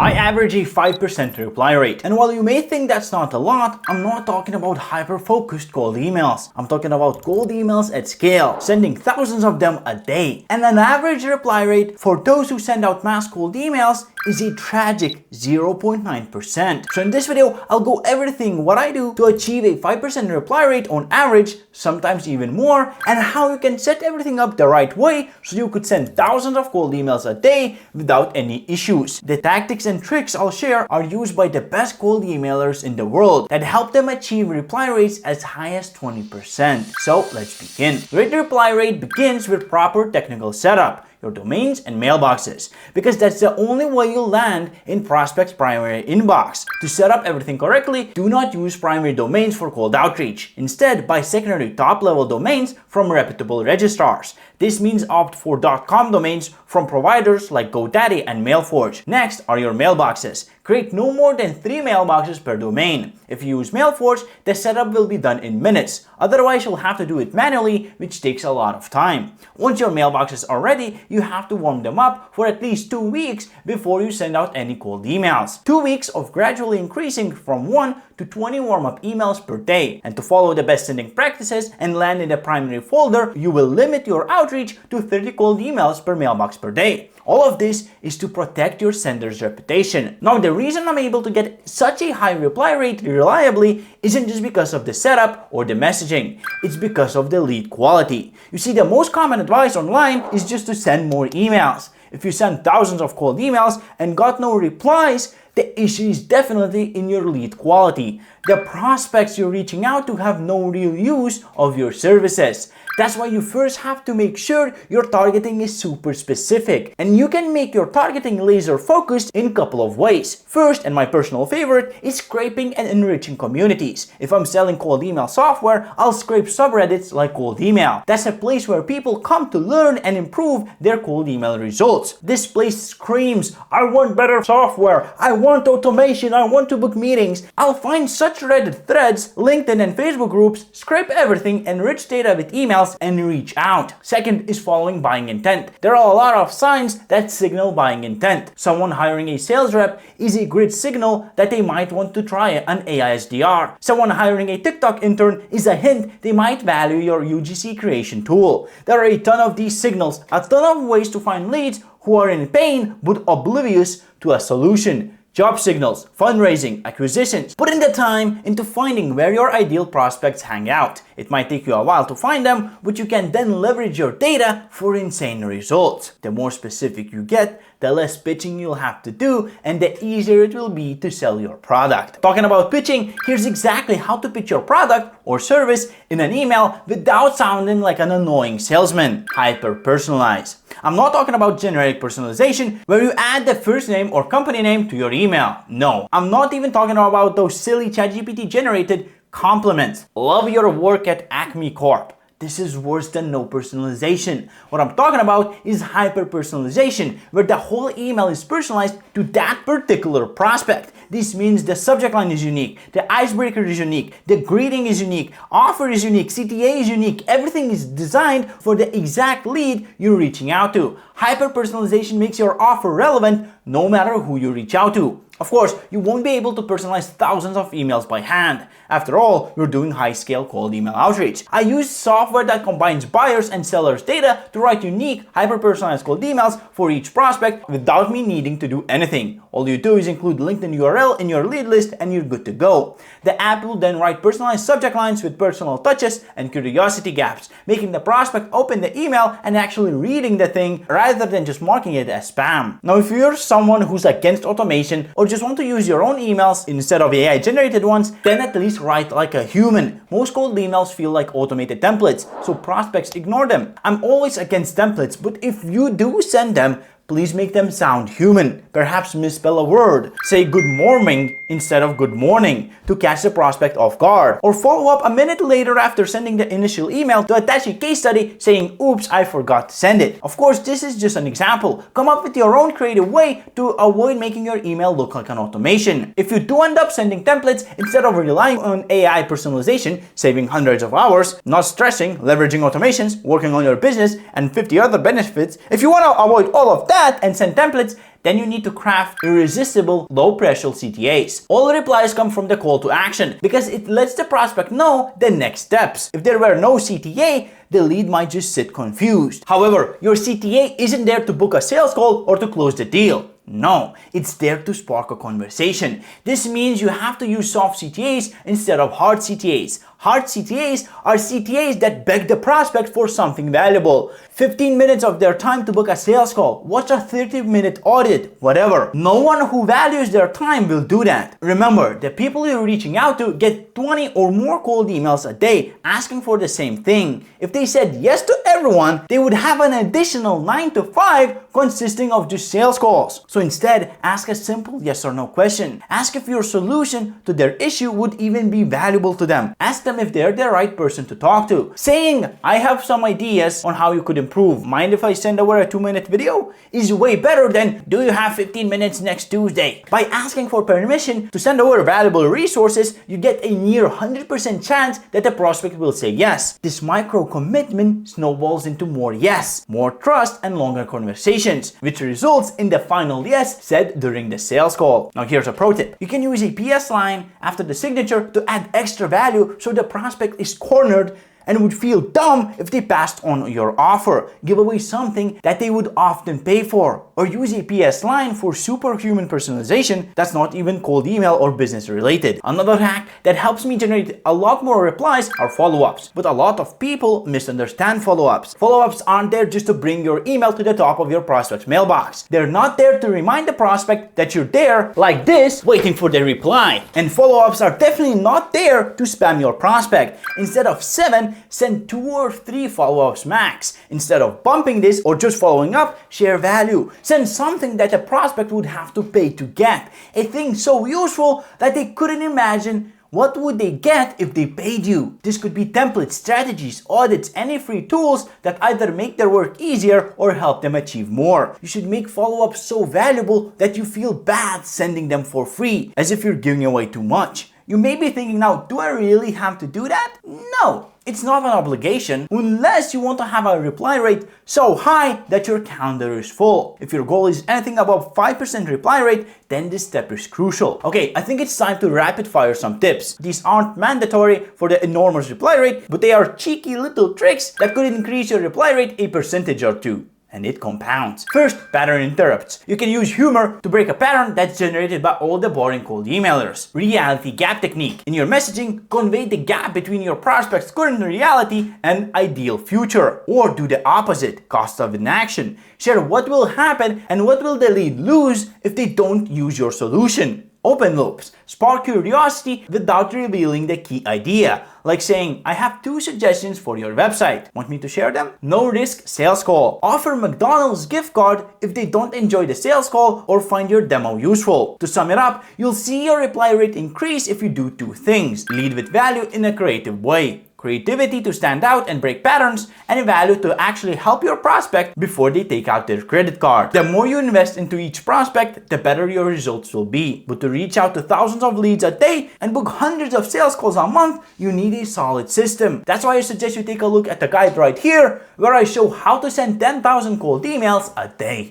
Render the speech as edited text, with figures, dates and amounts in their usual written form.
I average a 5% reply rate. And while you may think that's not a lot, I'm not talking about hyper-focused cold emails. I'm talking about cold emails at scale, sending thousands of them a day. And an average reply rate for those who send out mass cold emails is a tragic 0.9%. So in this video, I'll go everything what I do to achieve a 5% reply rate on average, sometimes even more, and how you can set everything up the right way so you could send thousands of cold emails a day without any issues. The tactics and tricks I'll share are used by the best cold emailers in the world that help them achieve reply rates as high as 20%. So let's begin. Great reply rate begins with proper technical setup, your domains and mailboxes, because that's the only way you'll land in prospect's primary inbox. To set up everything correctly, do not use primary domains for cold outreach. Instead, buy secondary top-level domains from reputable registrars. This means opt for .com domains from providers like GoDaddy and MailForge. Next are your mailboxes. Create no more than 3 mailboxes per domain. If you use MailForge, the setup will be done in minutes. Otherwise, you'll have to do it manually, which takes a lot of time. Once your mailboxes are ready, you have to warm them up for at least 2 weeks before you send out any cold emails. 2 weeks of gradually increasing from 1 to 20 warm-up emails per day. And to follow the best sending practices and land in the primary folder, you will limit your outreach to 30 cold emails per mailbox per day. All of this is to protect your sender's reputation. Now, the reason I'm able to get such a high reply rate reliably isn't just because of the setup or the messaging. It's because of the lead quality. You see, the most common advice online is just to send more emails. If you send thousands of cold emails and got no replies, the issue is definitely in your lead quality. The prospects you're reaching out to have no real use of your services. That's why you first have to make sure your targeting is super specific. And you can make your targeting laser focused in a couple of ways. First, and my personal favorite, is scraping and enriching communities. If I'm selling cold email software, I'll scrape subreddits like cold email. That's a place where people come to learn and improve their cold email results. This place screams, I want better software, I want automation, I want to book meetings. I'll find such Reddit threads, LinkedIn and Facebook groups, scrape everything, enrich data with emails, and reach out. Second is following buying intent. There are a lot of signs that signal buying intent. Someone hiring a sales rep is a great signal that they might want to try an AI SDR. Someone hiring a TikTok intern is a hint they might value your UGC creation tool. There are a ton of these signals, a ton of ways to find leads who are in pain but oblivious to a solution. Job signals, fundraising, acquisitions. Put in the time into finding where your ideal prospects hang out. It might take you a while to find them, but you can then leverage your data for insane results. The more specific you get, the less pitching you'll have to do, and the easier it will be to sell your product. Talking about pitching, here's exactly how to pitch your product or service in an email without sounding like an annoying salesman. Hyper-personalize. I'm not talking about generic personalization where you add the first name or company name to your email. No, I'm not even talking about those silly ChatGPT generated compliments. Love your work at Acme Corp. This is worse than no personalization. What I'm talking about is hyper-personalization, where the whole email is personalized to that particular prospect. This means the subject line is unique, the icebreaker is unique, the greeting is unique, offer is unique, CTA is unique. Everything is designed for the exact lead you're reaching out to. Hyper-personalization makes your offer relevant no matter who you reach out to. Of course, you won't be able to personalize thousands of emails by hand. After all, you're doing high-scale cold email outreach. I use software that combines buyers and sellers' data to write unique, hyper-personalized cold emails for each prospect without me needing to do anything. All you do is include LinkedIn URL in your lead list and you're good to go. The app will then write personalized subject lines with personal touches and curiosity gaps, making the prospect open the email and actually reading the thing rather than just marking it as spam. Now, if you're someone who's against automation or just want to use your own emails instead of AI generated ones, then at least write like a human. Most cold emails feel like automated templates, so prospects ignore them. I'm always against templates, but if you do send them, please make them sound human. Perhaps misspell a word. Say good morning instead of good morning to catch the prospect off guard. Or follow up a minute later after sending the initial email to attach a case study saying, oops, I forgot to send it. Of course, this is just an example. Come up with your own creative way to avoid making your email look like an automation. If you do end up sending templates instead of relying on AI personalization, saving hundreds of hours, not stressing, leveraging automations, working on your business, and 50 other benefits, if you want to avoid all of that and send templates, then you need to craft irresistible, low-pressure CTAs. All replies come from the call to action because it lets the prospect know the next steps. If there were no CTA, the lead might just sit confused. However, your CTA isn't there to book a sales call or to close the deal. No, it's there to spark a conversation. This means you have to use soft CTAs instead of hard CTAs. Hard CTAs are CTAs that beg the prospect for something valuable. 15 minutes of their time to book a sales call. Watch a 30-minute audit, whatever. No one who values their time will do that. Remember, the people you're reaching out to get 20 or more cold emails a day asking for the same thing. If they said yes to everyone, they would have an additional 9 to 5 consisting of just sales calls. So instead, ask a simple yes or no question. Ask if your solution to their issue would even be valuable to them. Ask them if they're the right person to talk to. Saying, I have some ideas on how you could improve. Mind if I send over a 2-minute video? Is way better than, do you have 15 minutes next Tuesday? By asking for permission to send over valuable resources, you get a near 100% chance that the prospect will say yes. This micro commitment snowballs into more yes, more trust, and longer conversations, which results in the final yes said during the sales call. Now here's a pro tip. You can use a PS line after the signature to add extra value so the prospect is cornered and would feel dumb if they passed on your offer. Give away something that they would often pay for. Or use a PS line for superhuman personalization that's not even cold email or business related. Another hack that helps me generate a lot more replies are follow-ups. But a lot of people misunderstand follow-ups. Follow-ups aren't there just to bring your email to the top of your prospect's mailbox. They're not there to remind the prospect that you're there like this, waiting for their reply. And follow-ups are definitely not there to spam your prospect. Instead of 7, send 2 or 3 follow-ups max. Instead of bumping this or just following up, share value. Send something that a prospect would have to pay to get. A thing so useful that they couldn't imagine what would they get if they paid you. This could be templates, strategies, audits, any free tools that either make their work easier or help them achieve more. You should make follow-ups so valuable that you feel bad sending them for free, as if you're giving away too much. You may be thinking now, do I really have to do that? No, it's not an obligation unless you want to have a reply rate so high that your calendar is full. If your goal is anything above 5% reply rate, then this step is crucial. Okay, I think it's time to rapid fire some tips. These aren't mandatory for the enormous reply rate, but they are cheeky little tricks that could increase your reply rate a percentage or two. And it compounds. First, pattern interrupts. You can use humor to break a pattern that's generated by all the boring cold emailers. Reality gap technique. In your messaging, convey the gap between your prospect's current reality and ideal future. Or do the opposite, cost of inaction. Share what will happen and what will the lead lose if they don't use your solution. Open loops. Spark curiosity without revealing the key idea. Like saying, I have 2 suggestions for your website. Want me to share them? No risk sales call. Offer McDonald's gift card if they don't enjoy the sales call or find your demo useful. To sum it up, you'll see your reply rate increase if you do 2 things. Lead with value in a creative way. Creativity to stand out and break patterns, and value to actually help your prospect before they take out their credit card. The more you invest into each prospect, the better your results will be. But to reach out to thousands of leads a day and book hundreds of sales calls a month, you need a solid system. That's why I suggest you take a look at the guide right here, where I show how to send 10,000 cold emails a day.